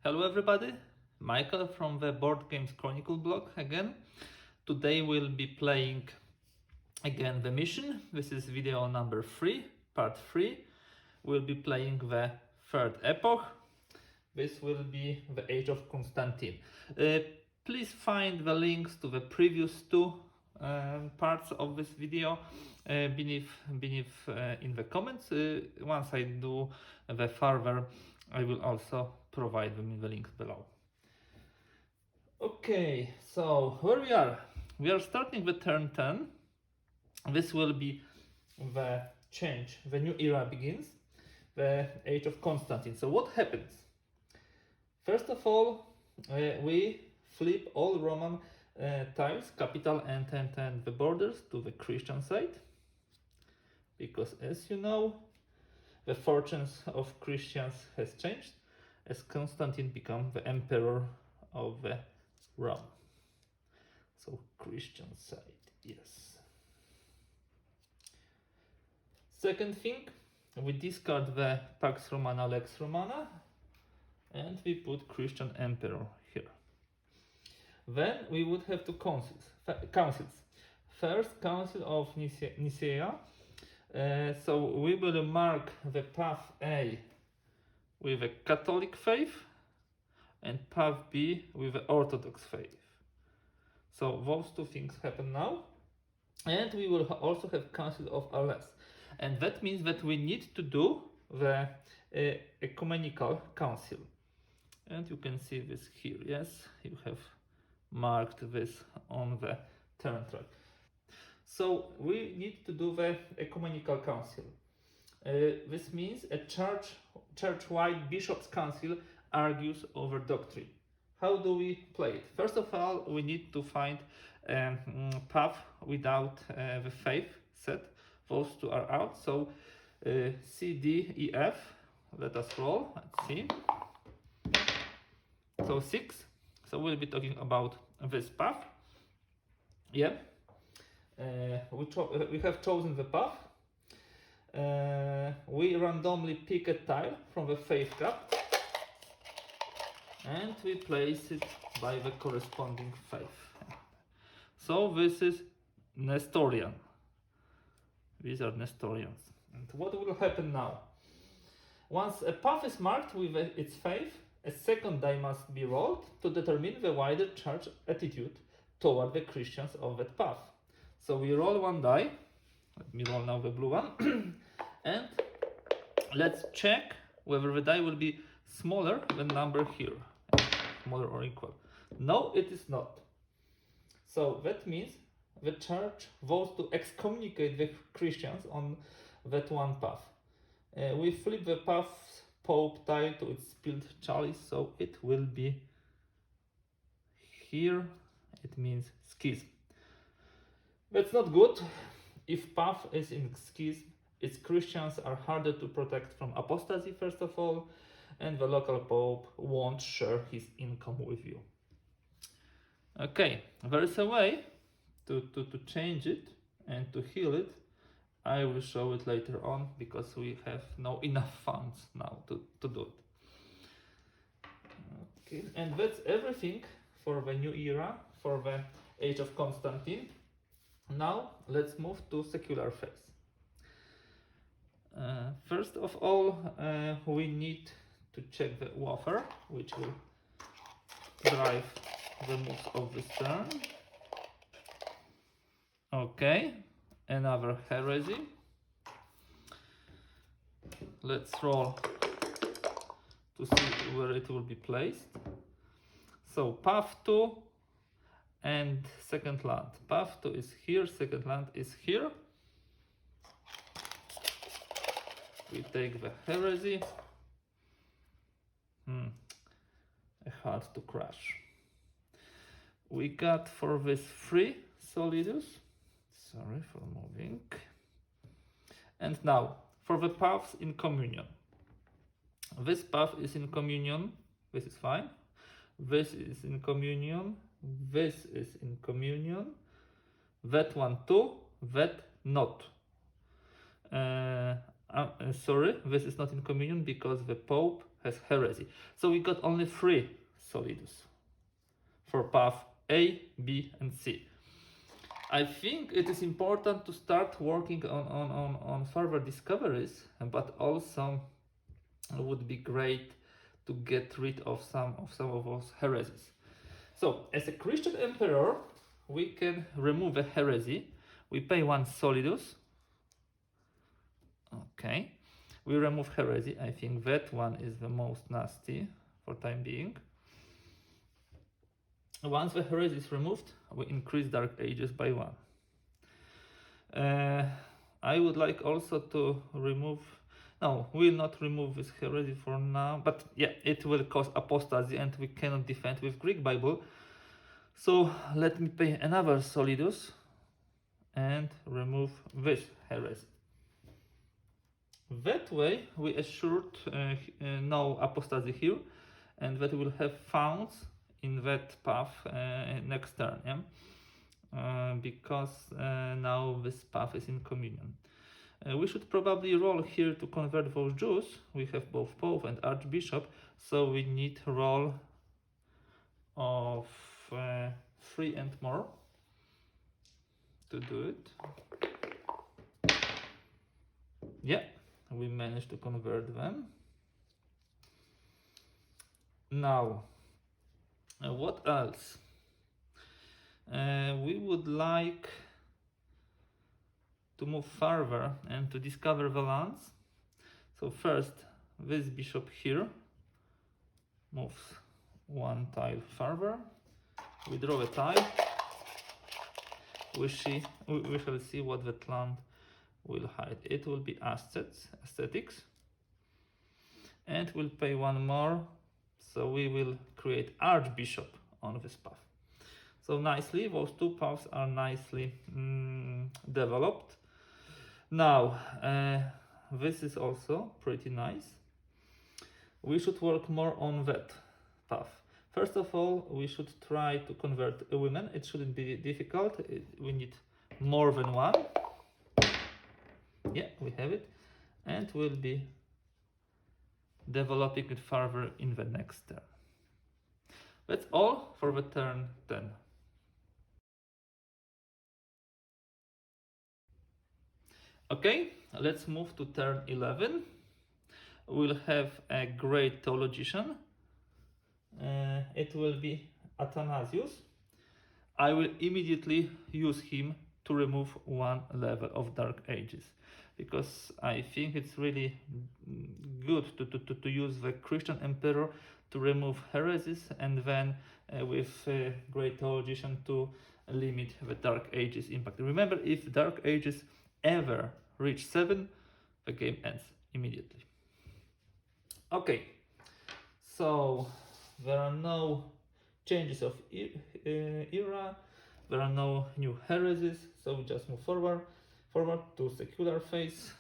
Hello everybody, Michael from the Boardgames Chronicle blog again. Today we'll be playing again the mission. This is video number 3, part 3. We'll be playing the third epoch. This will be the Age of Constantine. Please find the links to the previous two parts of this video beneath in the comments. Once I do the further, I will also provide them in the links below. Okay, so where we are? We are starting with turn 10. This will be the change, the new era begins, the Age of Constantine. So what happens? First of all, we flip all Roman tiles, capital and the borders to the Christian side, because as you know, the fortunes of Christians has changed as Constantine became the emperor of the Rome. So Christian side, yes. Second thing, we discard the Pax Romana, Lex Romana, and we put Christian emperor here. Then we would have two councils. First, Council of Nicaea. So we will mark the path A with a Catholic faith and path B with the Orthodox faith. So those two things happen now. And we will also have Council of Arles. And that means that we need to do the ecumenical council. And you can see this here, yes, you have marked this on the turn track. So we need to do the ecumenical council. This means a church-wide bishops' council argues over doctrine. How do we play it? First of all, we need to find a path without the faith set. Those two are out. So C, D, E, F. Let us roll. Let's see. So 6. So we'll be talking about this path. Yeah. We have chosen the path. We randomly pick a tile from the faith gap and we place it by the corresponding faith. So this is Nestorian. These are Nestorians. And what will happen now? Once a path is marked with its faith, a second die must be rolled to determine the wider church attitude toward the Christians of that path. So we roll one die. Let me roll now the blue one. And let's check whether the die will be smaller than number here. Smaller or equal. No, it is not. So that means the church votes to excommunicate the Christians on that one path. We flip the path Pope tile to its spilled chalice, so it will be here. It means schism. That's not good. If path is in schism, its Christians are harder to protect from apostasy, first of all, and the local pope won't share his income with you. Okay, there is a way to change it and to heal it. I will show it later on because we have no enough funds now to do it. Okay, and that's everything for the new era, for the Age of Constantine. Now let's move to secular phase. First of all, we need to check the wafer, which will drive the moves of this turn. Okay, another heresy. Let's roll to see where it will be placed. So path 2 and second land. Path 2 is here, second land is here. We take the heresy. Hard to crush. We got for this 3 solidus. Sorry for moving. And now for the paths in communion. This path is in communion. This is fine. This is in communion. This is in communion. That one too. That not. Sorry, this is not in communion because the Pope has heresy. So we got only 3 solidus for path A, B, and C. I think it is important to start working on further discoveries, but also would be great to get rid of some of those heresies. So as a Christian emperor, we can remove a heresy. We pay 1 solidus. Okay, we remove heresy. I think that one is the most nasty for time being. Once the heresy is removed, we increase Dark Ages by 1. I would like also to remove, no, we will not remove this heresy for now, but yeah, it will cause apostasy and we cannot defend with Greek Bible. So let me pay another solidus and remove this heresy. That way we assured no apostasy here, and that we will have founds in that path next turn, yeah? Because now this path is in communion. We should probably roll here to convert those Jews. We have both Pope and Archbishop, so we need roll of 3 and more to do it. Yeah, we managed to convert them. Now, what else? We would like to move further and to discover the lands. So first, this bishop here moves 1 tile further. We draw a tile. We shall see what that land will hide. It will be aesthetics. And we'll pay 1 more. So we will create Archbishop on this path. So nicely, those 2 paths are nicely developed. Now, this is also pretty nice. We should work more on that path. First of all, we should try to convert women. It shouldn't be difficult. We need more than 1. Yeah, we have it. And we'll be developing it further in the next turn. That's all for the turn 10. Okay, let's move to turn 11. We'll have a great theologian. It will be Athanasius. I will immediately use him to remove 1 level of Dark Ages, because I think it's really good to use the Christian emperor to remove heresies, and then with great theologian to limit the Dark Ages impact. Remember, if Dark Ages ever reach 7, the game ends immediately. Okay, so there are no changes of era, there are no new heresies, so we just move forward to secular phase.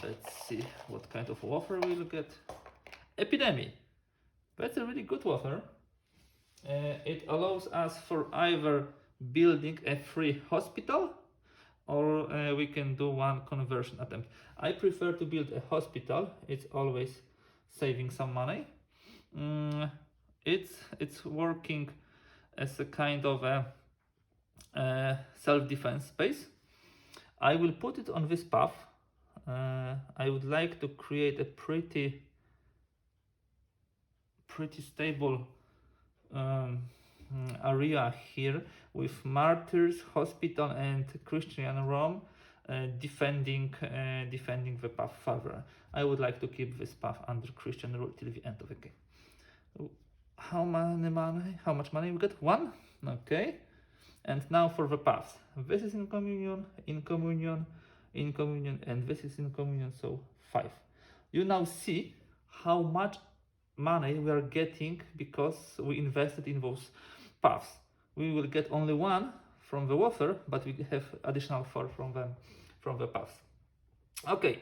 Let's see what kind of offer we'll get. Epidemic. That's a really good offer. It allows us for either building a free hospital, or we can do 1 conversion attempt. I prefer to build a hospital. It's always saving some money. It's working as a kind of a self-defense space. I will put it on this path. I would like to create a pretty stable area here with martyrs, hospital, and Christian Rome defending the path further. I would like to keep this path under Christian rule till the end of the game. How much money we get? 1. Okay. And now for the paths. This is in communion, and this is in communion, so 5. You now see how much money we are getting because we invested in those paths. We will get only 1 from the water, but we have additional 4 from the paths. Okay,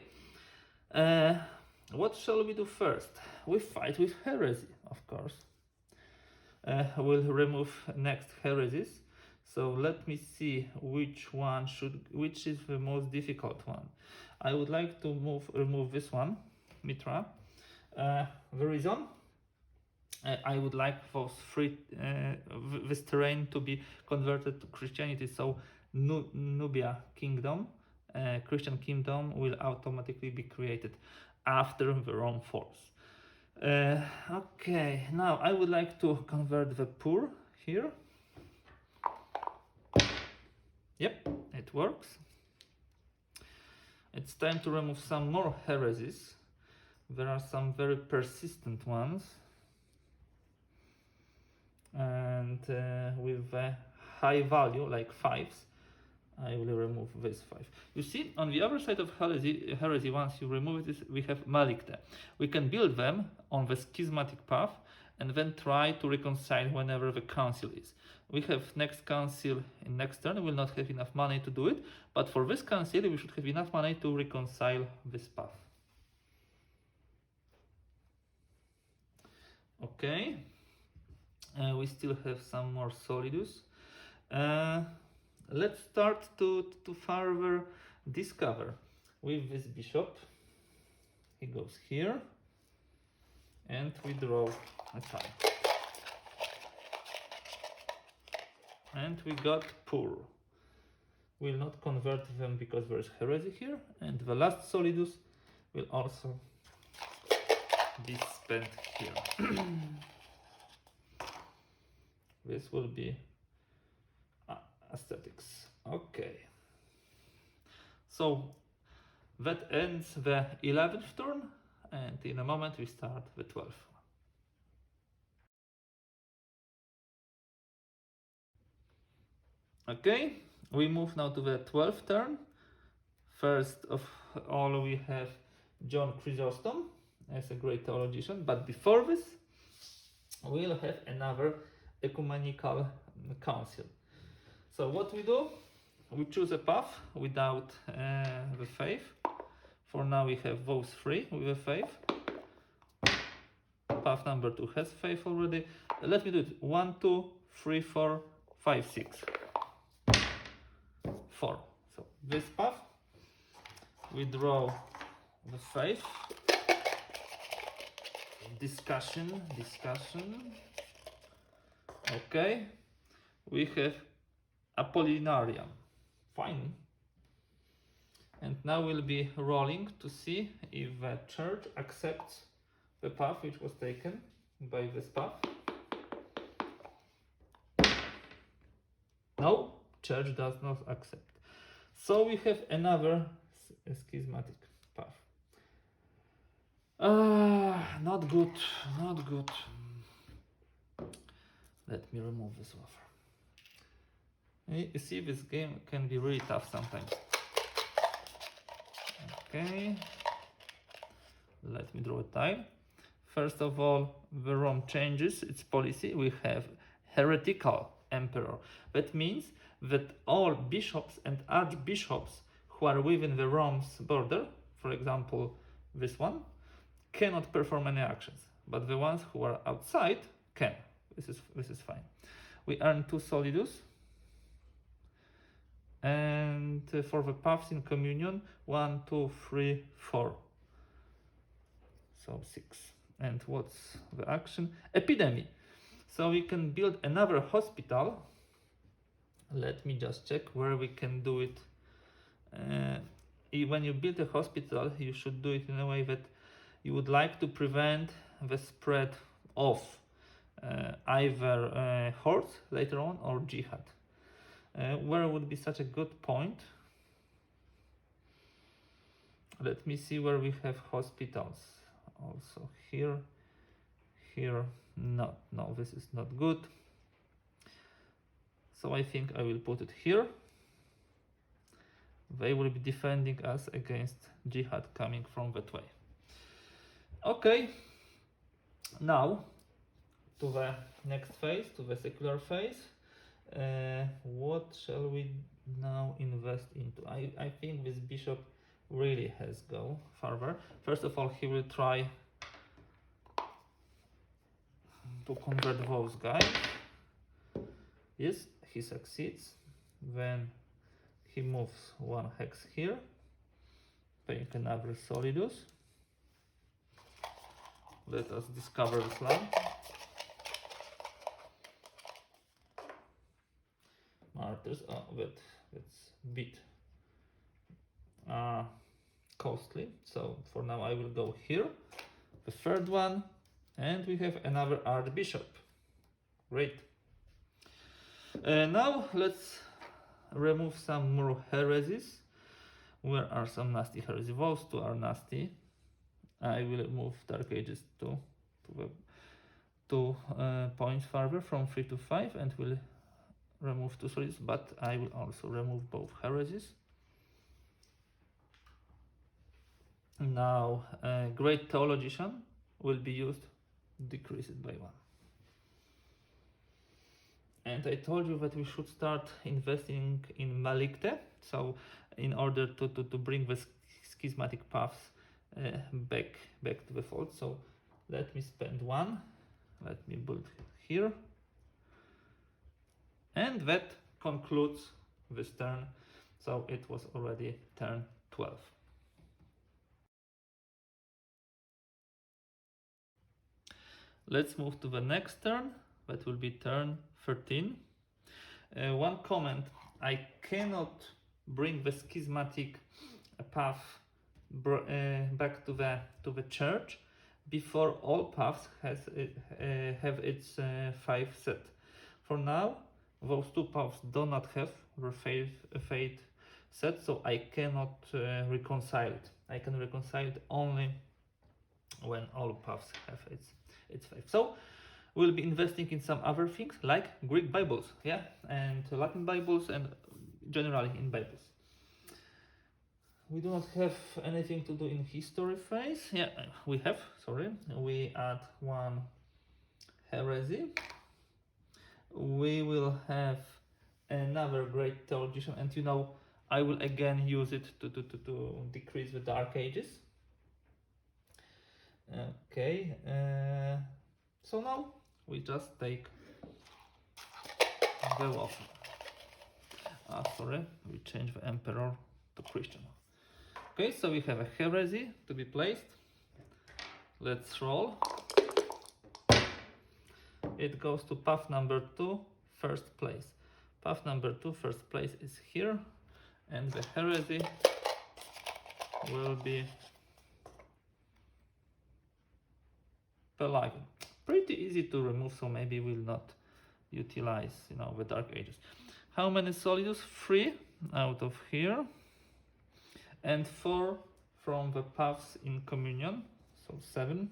what shall we do first? We fight with heresy, of course. We'll remove next heresies. So let me see which is the most difficult one. I would like to remove this one. Mitra. The reason I would like those this terrain to be converted to Christianity. So Nubia kingdom, Christian kingdom, will automatically be created after the Rome falls. Okay, now I would like to convert the poor here. Yep, it works. It's time to remove some more heresies. There are some very persistent ones. And with a high value, like 5s, I will remove this 5. You see, on the other side of heresy, once you remove this, we have malikte. We can build them on the schismatic path and then try to reconcile whenever the council is. We have next council in next turn. We will not have enough money to do it, but for this council we should have enough money to reconcile this path. Okay, we still have some more solidus. Let's start to further discover with this bishop. He goes here and we draw a tile. And we got poor. We'll not convert them because there's heresy here. And the last solidus will also be spent here. This will be aesthetics. Okay. So that ends the 11th turn, and in a moment we start the 12th. Okay, we move now to the 12th turn. First of all, we have John Chrysostom as a great theologian, but before this, we'll have another ecumenical council. So what we do, we choose a path without the faith. For now we have those three with a faith. Path number 2 has faith already. Let me do it. 1, 2, 3, 4, 5, 6. 4. So this path, we draw the faith. Discussion. Okay. We have Apollinarian. Fine. And now we'll be rolling to see if the church accepts the path which was taken by this path. No, church does not accept. So we have another schismatic path. Not good. Let me remove this offer. You see, this game can be really tough sometimes. Okay, let me draw a tile. First of all, the Rome changes its policy. We have heretical emperor. That means that all bishops and archbishops who are within the Rome's border, for example this one, cannot perform any actions, but the ones who are outside can. This is fine. We earn 2 solidus. And for the paths in communion, 1, 2, 3, 4. So 6. And what's the action? Epidemic. So we can build another hospital. Let me just check where we can do it. When you build a hospital, you should do it in a way that you would like to prevent the spread of either hordes later on or jihad. Where would be such a good point? Let me see where we have hospitals. Also here. No, this is not good. So I think I will put it here. They will be defending us against jihad coming from that way. Okay, now to the next phase, to the secular phase. What shall we now invest into? I think this bishop really has go further. First of all, he will try to convert those guys. Yes, he succeeds. Then he moves 1 hex here, paying another solidus. let us discover this land. Martyrs, that's a bit costly. So for now I will go here, the third one, and we have another archbishop. Great. Now let's remove some more heresies. Where are some nasty heresies? Those two are nasty. I will move Dark Ages to the 2 points further from 3 to 5 and will remove 2 solids, but I will also remove both heresies. Now Great Theologian will be used, decrease it by 1. And I told you that we should start investing in Malikte, so in order to bring the schismatic paths back to the fold. So let me spend 1, let me build here, and that concludes this turn. So it was already turn 12. Let's move to the next turn. That will be turn 13. One comment: I cannot bring the schismatic path back to the church before all paths have its 5 set. For now, those 2 paths do not have the fate set, so I cannot reconcile it. I can reconcile it only when all paths have its 5. So we'll be investing in some other things like Greek Bibles, and Latin Bibles, and generally in Bibles. We do not have anything to do in history phase. We have, we add 1 heresy. We will have another Great Theologian, and I will again use it to decrease the Dark Ages. Okay, so now we just take the waffle. We change the emperor to Christian. Okay, so we have a heresy to be placed. Let's roll. It goes to path number 2, first place. Path number 2, first place is here, and the heresy will be Pelagian. Pretty easy to remove, so maybe we'll not utilize the Dark Ages. How many solidus? 3 out of here, and 4 from the paths in communion, so 7.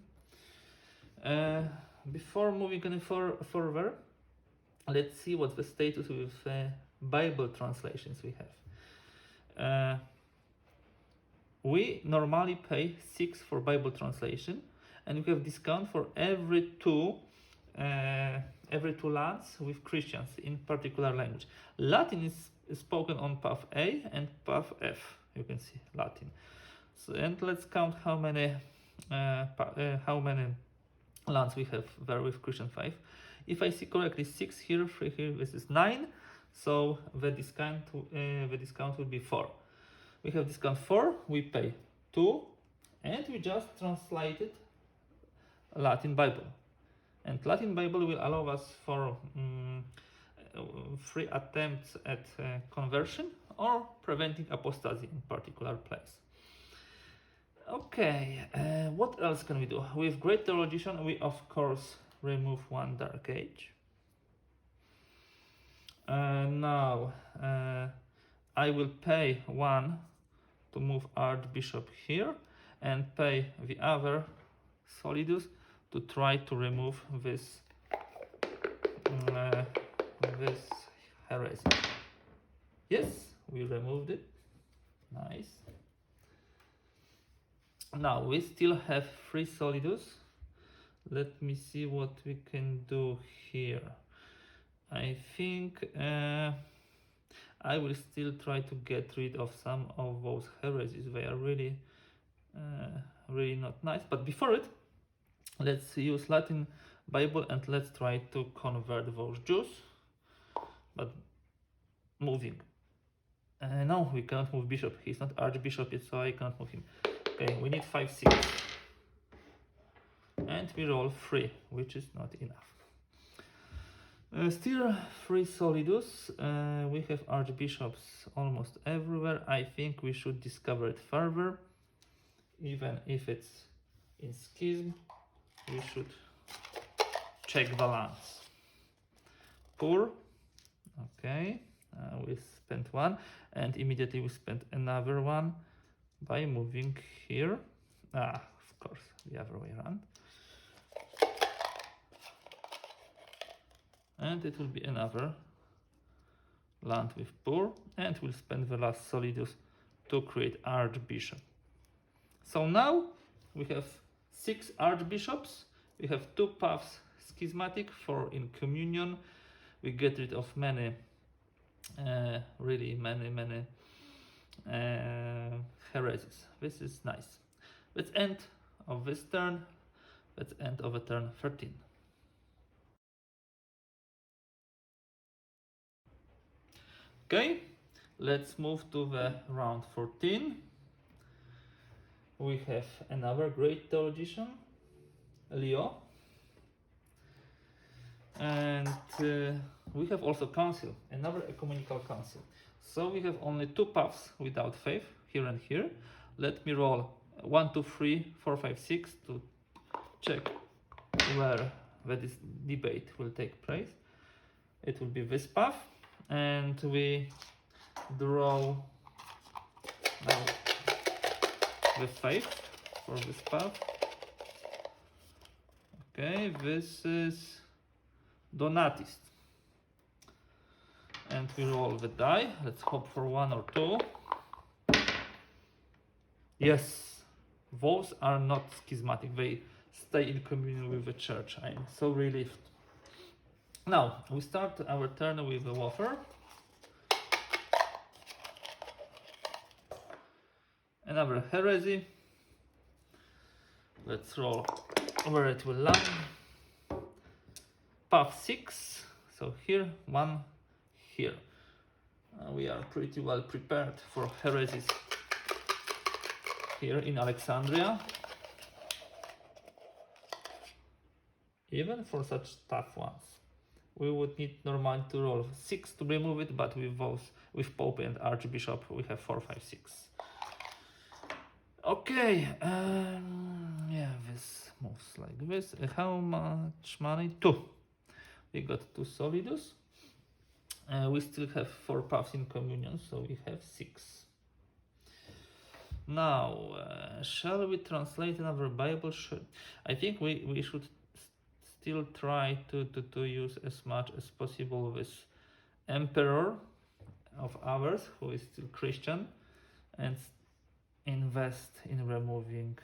Before moving any further, let's see what the status with Bible translations we have. We normally pay 6 for Bible translation, and we have discount for every two lands with Christians in particular language. Latin is spoken on path A and path F. You can see Latin. So, and let's count how many lands we have there with Christian faith. If I see correctly, 6 here, 3 here, this is 9. So the discount will be 4. We have discount 4, we pay 2, and we just translated Latin Bible. And Latin Bible will allow us for 3 attempts at conversion or preventing apostasy in particular place. Okay, what else can we do? With Great Theologian, we of course remove 1 Dark Age. Now I will pay 1 to move Archbishop here, and pay the other solidus to try to remove this heresy. Yes, we removed it. Nice. Now we still have 3 solidus. Let me see what we can do here. I think I will still try to get rid of some of those heresies. They are really not nice. But before it, let's use Latin Bible and let's try to convert those Jews. But moving. No, we cannot move bishop. He's not archbishop yet, so I can't move him. Okay, we need 5, 6. And and we roll 3, which is not enough. Still 3 solidus. We have archbishops almost everywhere. I think we should discover it further. Even if it's in schism, we should check balance. Poor. Okay, we spent 1, and immediately we spent another 1 by moving here. Of course, the other way around. And it will be another land with poor, and we'll spend the last solidus to create archbishop. So now we have 6 archbishops, we have 2 paths schismatic, 4 in communion. We get rid of many, really many heresies. This is nice. Let's end of this turn. Let's end of a turn 13. Okay, let's move to the round 14. We have another great theologian, Leo. And we have also council, another ecumenical council. So we have only 2 paths without faith, here and here. Let me roll 1, 2, 3, 4, 5, 6 to check where this debate will take place. It will be this path, and we draw now the faith for this path. Okay, this is Donatist. And we roll the die. Let's hope for 1 or 2. Yes, those are not schismatic. They stay in communion with the church. I'm so relieved. Now, we start our turn with the wafer. Another heresy. Let's roll where it will land. Path 6. So here, 1, here. We are pretty well prepared for heresies here in Alexandria. Even for such tough ones. We would need normally to roll 6 to remove it, but with those, with Pope and Archbishop, we have 4, 5, 6. Okay, yeah, this moves like this. How much money? 2. We got 2 solidus. We still have 4 paths in communion, so we have 6. Now, shall we translate another Bible? I think we should still try to use as much as possible this emperor of ours, who is still Christian, and invest in removing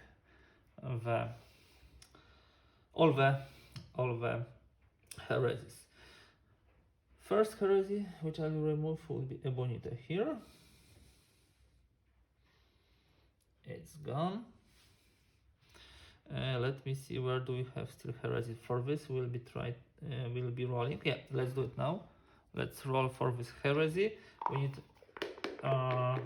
all the heresies. First heresy which I will remove will be Ebonite here. It's gone. Let me see, where do we have still heresy? For this we'll be rolling. Yeah, let's do it now. Let's roll for this heresy. We need 4,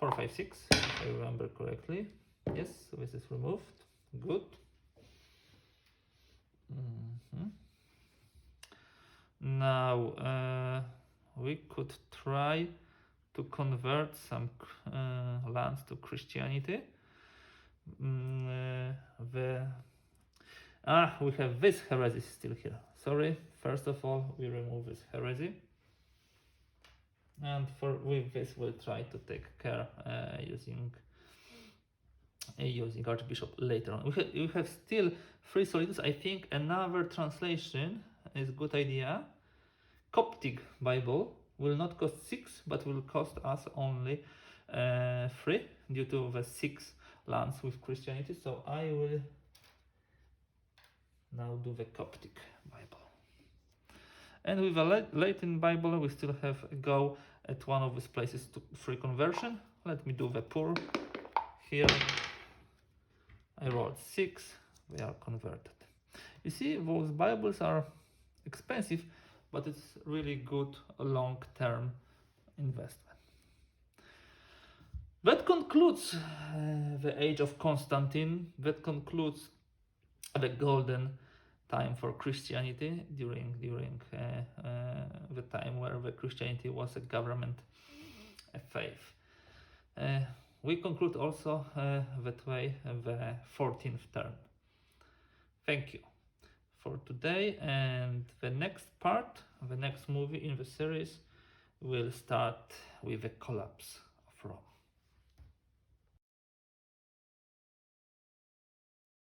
5, 6, if I remember correctly. Yes, so this is removed. Good. Now we could try to convert some lands to Christianity. We have this heresy still here. Sorry, first of all we remove this heresy, and with this we'll try to take care using Archbishop later on. We have still 3 solidus. I think another translation is a good idea. Coptic Bible will not cost 6, but will cost us only 3 due to the 6 lands with Christianity. So I will now do the Coptic Bible. And with the Latin Bible, we still have a go at one of these places to free conversion. Let me do the poor here. I rolled 6, they are converted. You see, those Bibles are expensive, but it's really good long-term investment. That concludes the age of Constantine. That concludes the golden time for Christianity during the time where the Christianity was a government faith. We conclude also that way the 14th turn. Thank you for today, and the next part, the next movie in the series will start with a collapse.